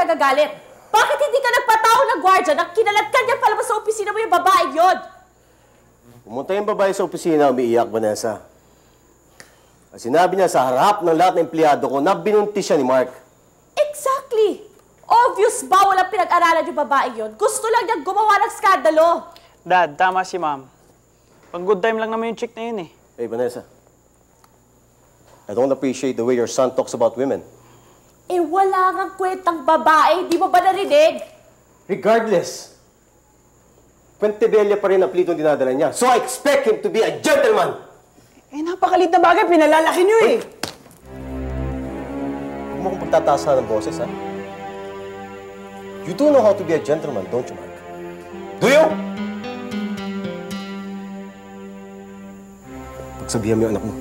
nagagalit? Bakit hindi ka nagpatawag ng gwardiya na kinaladkad niya palabas sa opisina mo yung babaeng yon? Pumunta yung babae sa opisina, umiiyak, Vanessa. At sinabi niya sa harap ng lahat ng empleyado ko na binuntis siya ni Mark. Exactly! Obvious ba walang pinag-aralan yung babaeng yon? Gusto lang niyang gumawa ng skandalo. Dad, tama si Ma'am. Pang good time lang naman yung chick na yun eh. Hey, Vanessa. I don't appreciate the way your son talks about women. Eh, wala ngang kwentang babae. Di mo ba narinig? Regardless, Puentebella pa rin ang plitong dinadala niya. So I expect him to be a gentleman! Eh, napakalit na bagay. Pinalalaki niyo eh. Huwag mo kong pagtataasa ng boses, ha? You do know how to be a gentleman, don't you, Mark? Do you? Pagsabihan mo yung anak mo.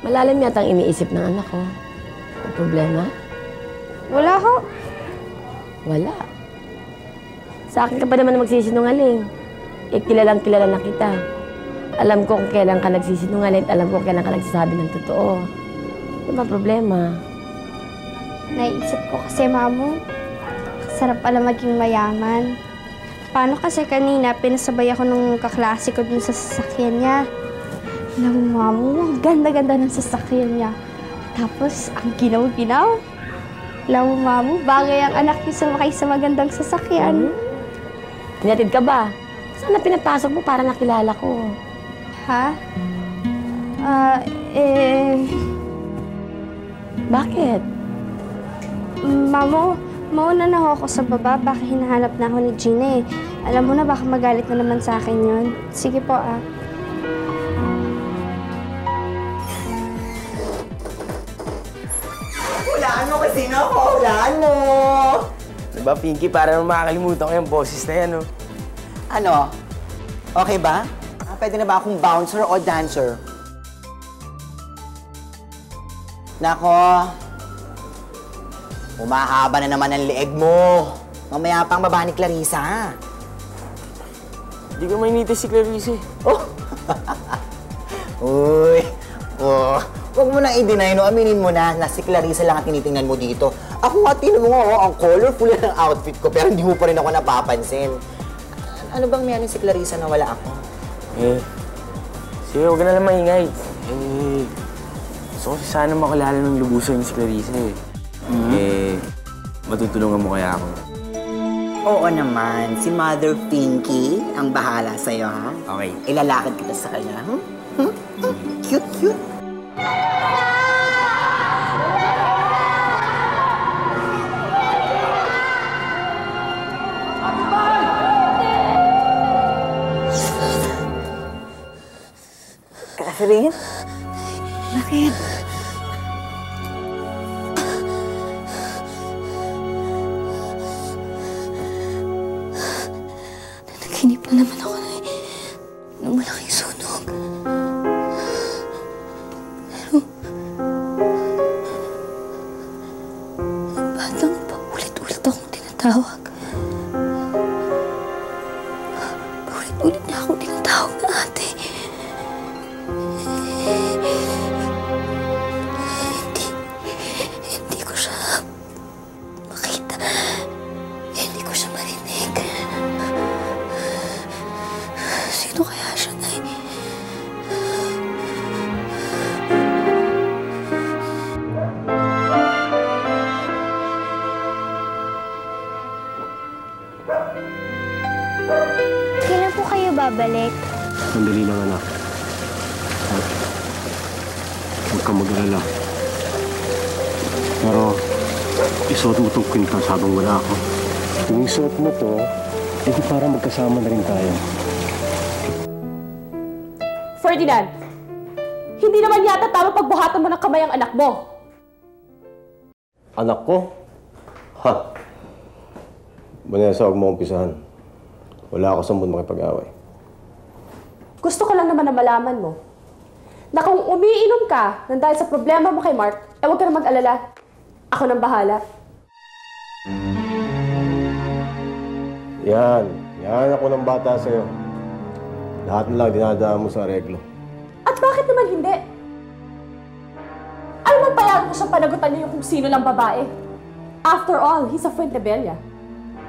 Malalim yata ang iniisip ng anak ko. Ang problema? Wala ho. Wala. Sa akin ka pa naman magsisinungaling. Eh, kilalang kilala na kita. Alam ko kung kailan ka nagsisinungaling at alam ko kung kailan ka nagsasabi ng totoo. Ano ba problema? Naisip ko kasi, Mamo, sarap pala maging mayaman. Paano kasi kanina, pinasabay ako nung kaklase ko dun sa sasakyan niya. Alam mo, Mamo, ang ganda-ganda ng sasakyan niya. Tapos, ang ginaw-ginaw. Alam mo, Mamo, bagay ang anak niya sumakay sa magandang sasakyan. Pinatid ka ba? Sana pinapasok mo para nakilala ko. Ha? Bakit? Mamo, mauna na ako sa baba. Baka hinahanap na ako ni Gina eh. Alam mo na, baka magalit na naman sa akin yun. Sige po, Hulaan mo kasi na ako. Hulaan mo. Diba, Pinky? Para naman makakalimutan ko yung boses na yan, no? Ano? Okay ba? Pwede na ba akong bouncer o dancer? Nako. Umahaba na naman ang leeg mo. Mamaya pang baba ni Clarissa. Hindi ko mainiti si Clarice. Oh! Uy! Oh! Huwag mo na i-deny, no? Aminin mo na si Clarissa lang ang tinitingnan mo dito. Ako nga, tinan mo nga, oh, ang colorful ng outfit ko, pero hindi mo pa rin ako napapansin. Ano bang meron si Clarissa na wala ako? Eh, sige, huwag ka na lang maingay. Eh, gusto ko sana makilala ng lubusan ni si Clarissa eh. Eh, matutulungan mo kaya ako? Oo naman, si Mother Pinky ang bahala sa'yo, ha? Okay. Ilalakad kita sa kanya, Cute, cute. Catherine? Bakit? Nanaginip pa naman ako ng malaking sunog. Pero, ang batang paulit-ulit akong tinatawag. Paulit-ulit niya akong tinatawag na ate. Hindi ko siya makita. Hindi ko siya marinig. Sino kaya siya, Nay? Kailan po kayo babalik? Sandali lang, anak. At huwag kang mag-alala. Pero, isuot mo itong kwintas habang wala ako. Kung isuot mo to, hindi para magkasama na rin tayo. Ferdinand, hindi naman yata tama pagbuhatan mo ng kamay ang anak mo. Anak ko? Ha? Vanessa, huwag mo umpisahan. Wala ako sa mood makipag-away. Gusto ko lang naman na malaman mo na kung umiinom ka nang dahil sa problema mo kay Mark, eh huwag ka na mag-alala. Ako nang bahala. Yan ako ng bata sa'yo. Lahat na lang dinadaan mo sa reglo. At bakit naman hindi? Ano bang payagan ko siyang panagutan niyo kung sino lang babae? After all, he's a Fuentebella.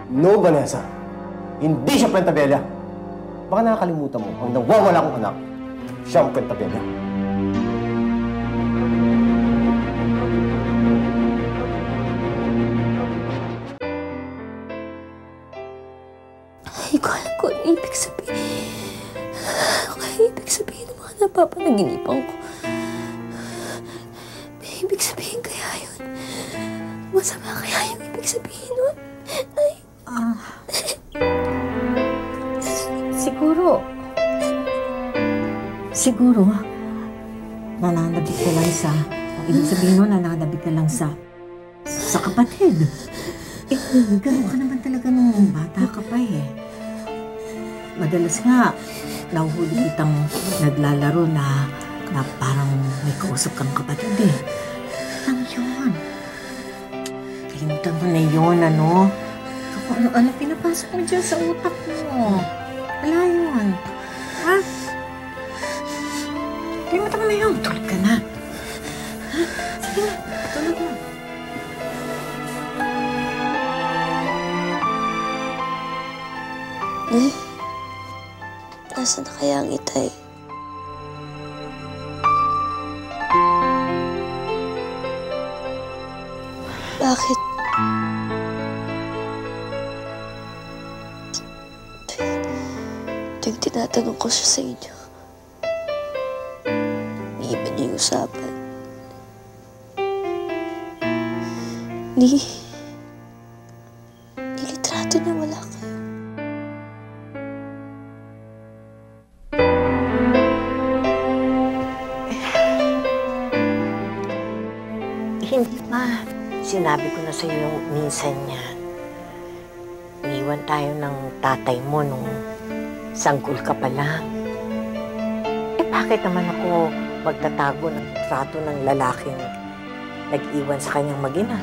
No, Vanessa. Hindi siya Fuentebella. Baka nakakalimutan mo, ang nawawala kong anak, siya ang Fuentebella. Ay, ko alam ko ano ibig sabihin. Ano kaya ibig sabihin ng mga napapanaginipan ko? May ibig sabihin kaya yun? Masama kaya yung ibig sabihin nun? Ay. Siguro, nananabik ka lang sa, ang ibig sabihin mo, nananabik ka lang sa kapatid. Eh, gano'n ka naman talaga nung bata ka pa eh. Madalas nga, nahuhuli kitang naglalaro na parang may kausap kang kapatid eh. Lang yun. Kalimutan mo na yun, ano? Kung ano pinapasok mo dyan sa utak mo. Wala yun. Ha? Kalimutan mo na yun. Tulog ka na. Ha? Sige na. Tulog na. Nay, nasaan na kaya ang itay? Bakit? Ito yung tinatanong ko siya sa inyo. May iba niyo yung usapan. Nilitrato niya wala kayo. Hindi pa. Sinabi ko na sa iyo minsan niya. Iniwan tayo ng tatay mo nung sanggol ka pa lang. Eh bakit naman ako magtatago ng trato ng lalaking nag-iwan sa kanyang mag-ina?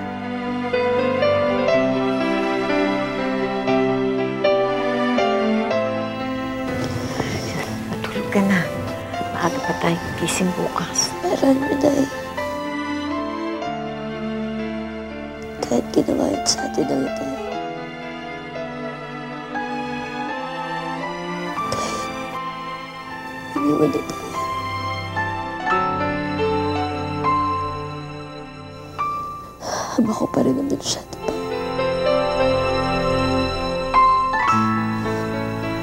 Matulog ka na. Maaga pa tayo gising bukas. Meron mo, Day. Kahit ginawa yun sa atin ng itay. Kahit iniwan na tayo. Haba ko pa rin naman siya, diba?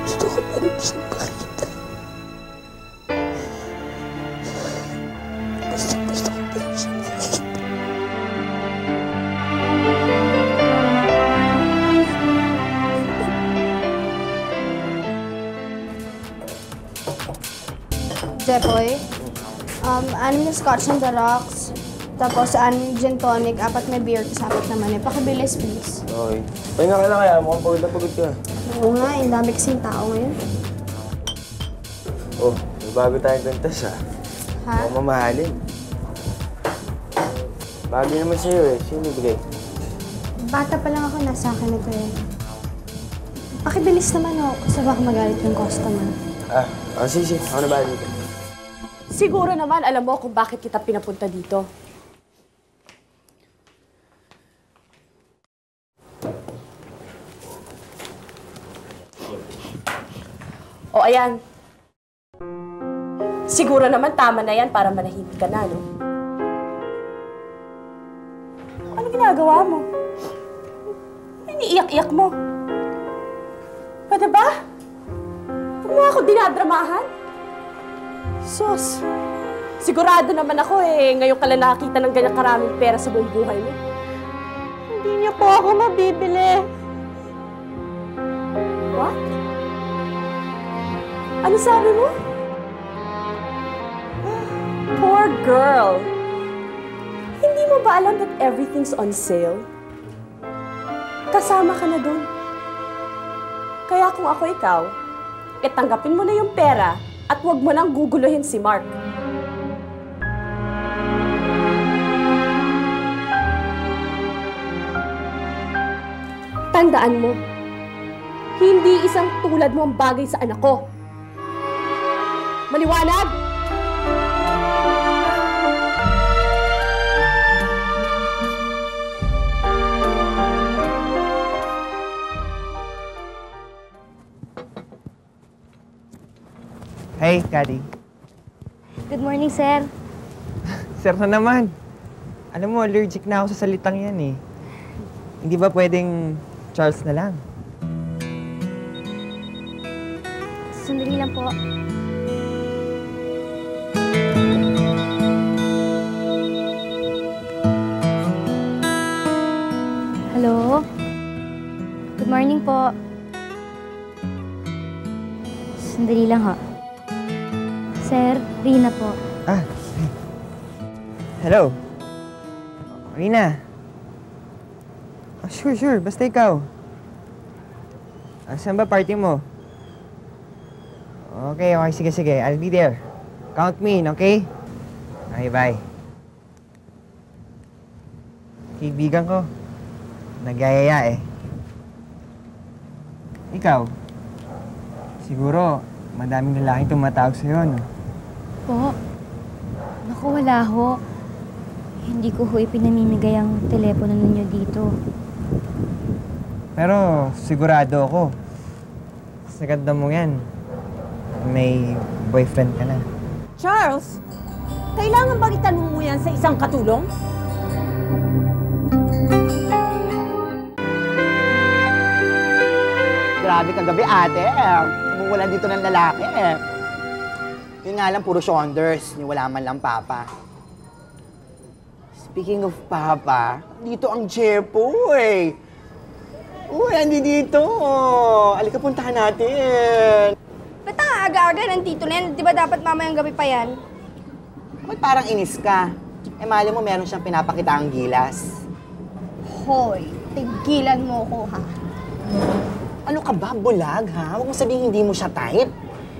Gusto ko pa rin siyang makita. Gusto ko pa rin siyang makita. Jepoy, 6 na scotch on the rocks, tapos 6 gin tonic, 4 may beer, tapos 4 naman eh. Pakibilis, please. Okay. Pahinga ka na kaya. Mukhang pagod na pagod ka. Oo nga, ang dami kasing tao ngayon. Oh, may bago tayong gantas ah. Ha? Mukhang mamahalin. Bago naman sa'yo eh. Sino bigay? Bata pa lang ako, nasa akin ito eh. Pakibilis naman oh, kasi baka magalit yung customer. Sige. Ako na bahala dito. Siguro naman alam mo kung bakit kita pinapunta dito. O ayan. Siguro naman tama na yan para manahimik ka na, no? Ano ginagawa mo? Iniiyak-iyak mo. Pwede ba? Huwag mo ako dinadramahan. Sus, sigurado naman ako eh, ngayon ka lang nakakita ng ganyan karaming pera sa buong buhay mo. Hindi niyo po ako mabibili. What? Ano sabi mo? Poor girl. Hindi mo ba alam that everything's on sale? Kasama ka na dun. Kaya kung ako ikaw, tanggapin mo na yung pera at huwag mo nang guguluhin si Mark. Tandaan mo, hindi isang tulad mo ang bagay sa anak ko. Maliwanag? Hey, Daddy. Good morning, sir. Sir na naman. Alam mo, allergic na ako sa salitang yan eh. Hindi ba pwedeng Charles na lang? Sandali lang po. Hello? Good morning po. Sandali lang ho. Sir, Rina po. Ah, hello. Rina. Ah, sure. Basta ikaw. Saan ba party mo? Okay. Sige. I'll be there. Count me in, okay? Okay, bye. Kaibigan ko. Nagyayaya eh. Ikaw? Siguro, madaming lalaking tumatawag sa'yo, no? Po? Naku, wala ho. Hindi ko ho ipinamimigay ang telepono ninyo dito. Pero sigurado ako, sa ganda mo yan, may boyfriend ka na. Charles, kailangan bang itanong mo yan sa isang katulong? Grabe kagabi, ate. Bumulan dito ng lalaki. Yun nga lang, puro shoulders. Wala man lang papa. Speaking of papa, dito ang Jepo eh. Uy, andi dito. Alika, puntahan natin. Ba't ang aga-aga nandito na yan? Di ba dapat mamayang gabi pa yan? Ba't parang inis ka? Eh, mali mo meron siyang pinapakita ang gilas. Hoy, tigilan mo ko ha. Ano ka ba, bulag ha? Huwag mo sabihin hindi mo siya type.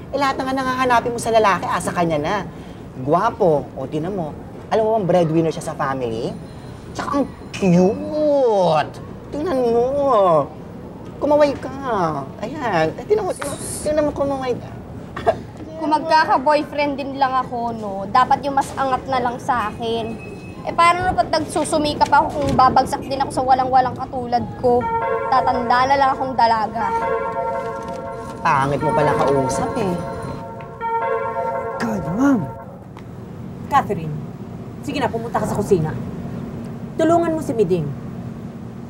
Eh, lahat na nga nakahanapin mo sa lalaki, asa kanya na. Gwapo, o tinan mo. Alam mo bang breadwinner siya sa family? Tsaka ang cute! Tingnan mo. Kumaway ka. Ayan. Tingnan mo kumaway ka. Kung magkaka-boyfriend din lang ako, no, dapat yung mas angat na lang sa akin. Eh, paano pag nagsusumikap ako kung babagsak din ako sa walang-walang katulad ko? Tatanda na lang akong dalaga. Pangit mo pala kausap eh. God, Mom! Catherine, sige na, pumunta ka sa kusina. Tulungan mo si Miding.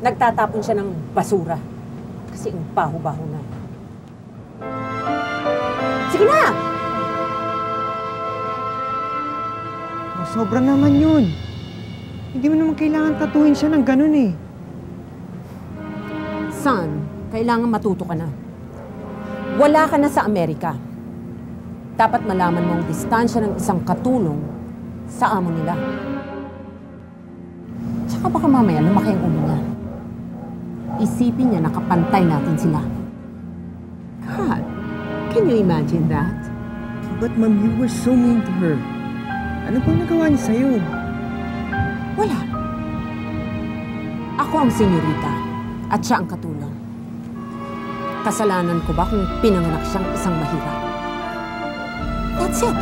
Nagtatapon siya ng basura. Kasi ang baho-baho na. Sige na! Oh, sobra naman yun. Hindi mo naman kailangan tatuhin siya ng ganun eh. Son, kailangan matuto ka na. Wala ka na sa Amerika. Dapat malaman mo ang distansya ng isang katulong sa amo nila. Tsaka baka mamaya lumaki ang ulo niya. Isipin niya nakapantay natin sila. God, can you imagine that? But Mom, you were so mean to her. Ano bang nagawa niya sa'yo? Wala. Ako ang senyorita at siya ang katulong. Kasalanan ko ba kung pinanganak siyang isang mahirap? That's it.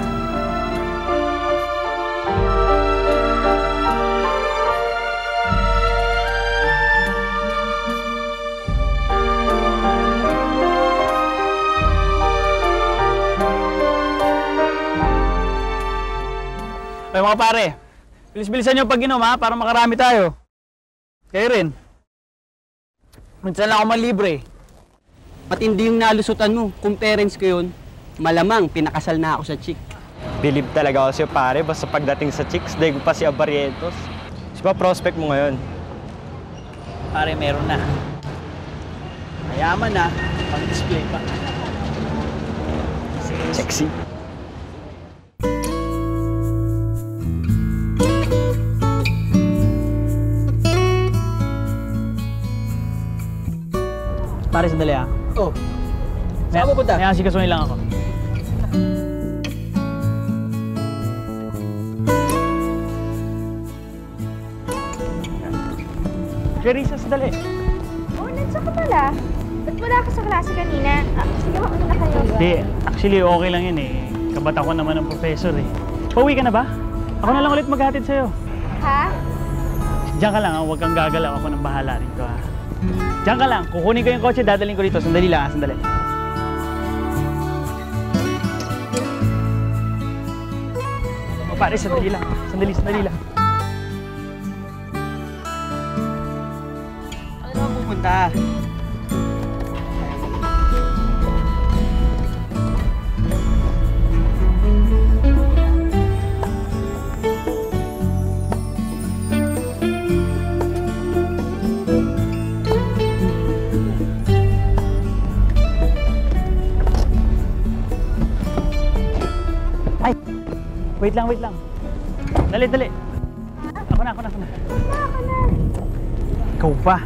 Ay mga pare, bilis-bilisan niyo pag-inom ha, para makarami tayo. Kayo rin. Minsan lang ako malibre. Matindi yung nalusutan mo. Kung parents ko yun, malamang pinakasal na ako sa chick. Believe talaga ako sa'yo, pare. Basta pagdating sa chicks, daig pa si Abarrientos. Si pa prospect mo ngayon? Pare, meron na. Mayaman na, pang-display pa. Sexy. Pare, sandali ha. Oh, saan mo punta? May asikasuhin lang ako. Clarissa, sandali. Oh, nandiyan ka pala. Ba't wala ka sa klase kanina? Sige, mauna na kayo. Hindi, actually okay lang yun eh. Kabata ko naman ng professor eh. Pauwi ka na ba? Ako na lang ulit maghatid sa'yo. Ha? Diyan ka lang ha, huwag kang gagalaw. Ako nang bahala rito ha. Diyan ka lang, kukunin ko yung kotse, dadaling ko rito. Sandali lang ha, sandali. O pare, sandali lang. Sandali lang. Ano naman pupunta? Wait lang. Dali. Ako na. Ikaw ba?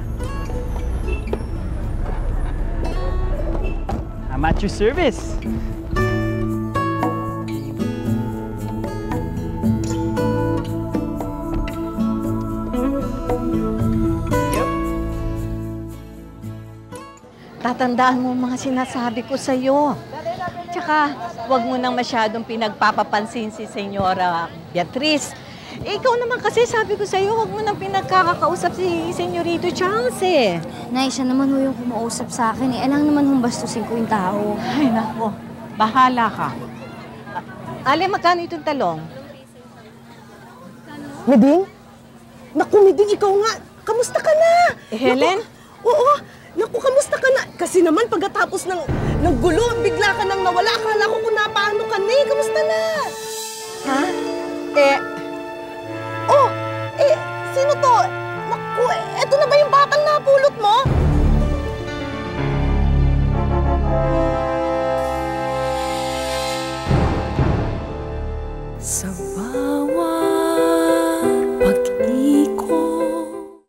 I'm at your service. Tatandaan mo mga sinasabi ko sa'yo. Tsaka, huwag mo nang masyadong pinagpapapansin si Senyora Beatriz. Ikaw naman kasi sabi ko sa'yo, huwag mo nang pinagkakausap si Senyorito Charles eh. Nay, siya naman ho yung kumausap sa akin eh. Alang naman hong bastusin ko yung tao. Ay, nako. Bahala ka. Ale, magkano itong talong? Meding? Naku, Meding, ikaw nga. Kamusta ka na? Helen? Oo. Naku, kamusta ka na? Kasi naman pagkatapos ng gulo, bigla ka nang nawala. Akala ko kung napaano ka na eh. Kamusta na? Ha?